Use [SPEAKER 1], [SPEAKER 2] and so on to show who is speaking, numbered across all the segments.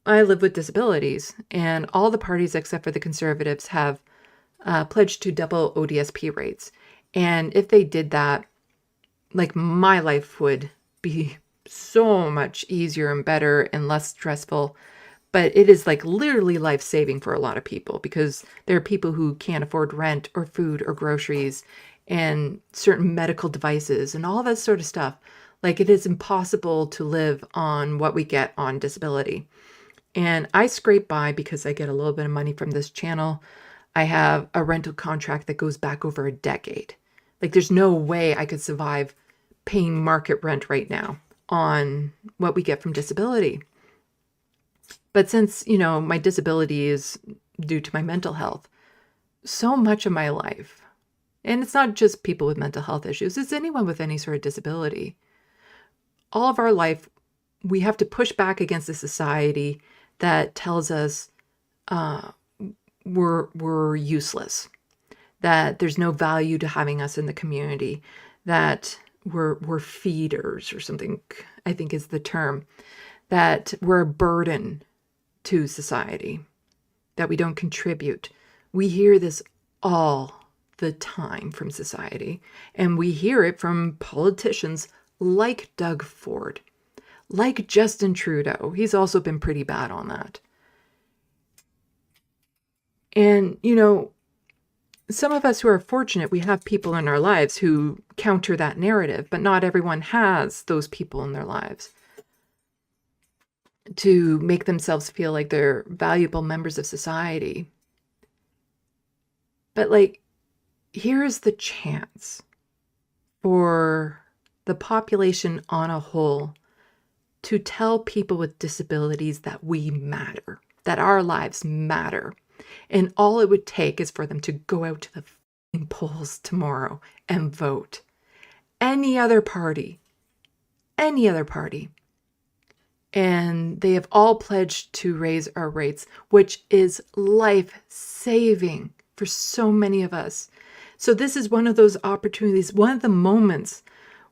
[SPEAKER 1] I live with disabilities, and all the parties except for the Conservatives have pledged to double ODSP rates. And if they did that, like, my life would be so much easier and better and less stressful. But it is like literally life-saving for a lot of people, because there are people who can't afford rent or food or groceries and certain medical devices and all that sort of stuff. Like, it is impossible to live on what we get on disability. And I scrape by because I get a little bit of money from this channel. I have a rental contract that goes back over a decade. Like, there's no way I could survive paying market rent right now on what we get from disability. But since, my disability is due to my mental health, so much of my life, and it's not just people with mental health issues, it's anyone with any sort of disability. All of our life, we have to push back against a society that tells us we're useless, that there's no value to having us in the community, that we're feeders or something, I think is the term, that we're a burden to society, that we don't contribute. We hear this all the time from society, and we hear it from politicians like Doug Ford, like Justin Trudeau. He's also been pretty bad on that. And, some of us who are fortunate, we have people in our lives who counter that narrative, but not everyone has those people in their lives to make themselves feel like they're valuable members of society. But, like, here is the chance for the population on a whole to tell people with disabilities that we matter, that our lives matter. And all it would take is for them to go out to the polls tomorrow and vote. Any other party, and they have all pledged to raise our rates, which is life-saving for so many of us. So this is one of those opportunities, one of the moments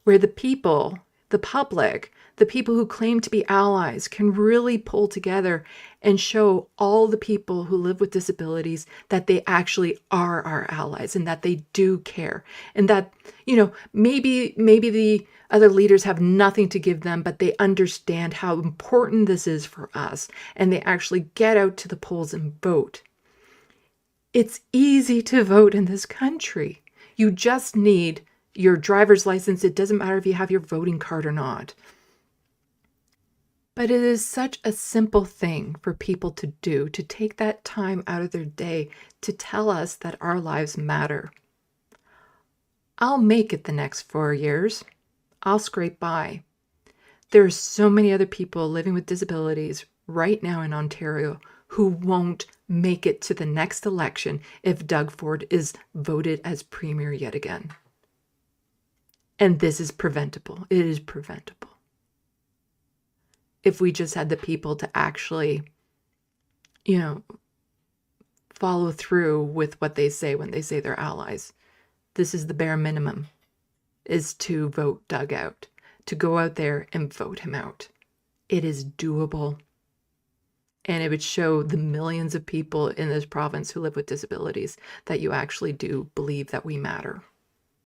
[SPEAKER 1] where the people, the public, the people who claim to be allies can really pull together and show all the people who live with disabilities that they actually are our allies and that they do care. And that, maybe the other leaders have nothing to give them, but they understand how important this is for us, and they actually get out to the polls and vote. It's easy to vote in this country. You just need your driver's license. It doesn't matter if you have your voting card or not. But it is such a simple thing for people to do, to take that time out of their day to tell us that our lives matter. I'll make it the next 4 years. I'll scrape by. There are so many other people living with disabilities right now in Ontario who won't make it to the next election if Doug Ford is voted as premier yet again. And this is preventable. It is preventable. If we just had the people to actually, follow through with what they say when they say they're allies. This is the bare minimum, is to vote Doug out, to go out there and vote him out. It is doable. And it would show the millions of people in this province who live with disabilities that you actually do believe that we matter.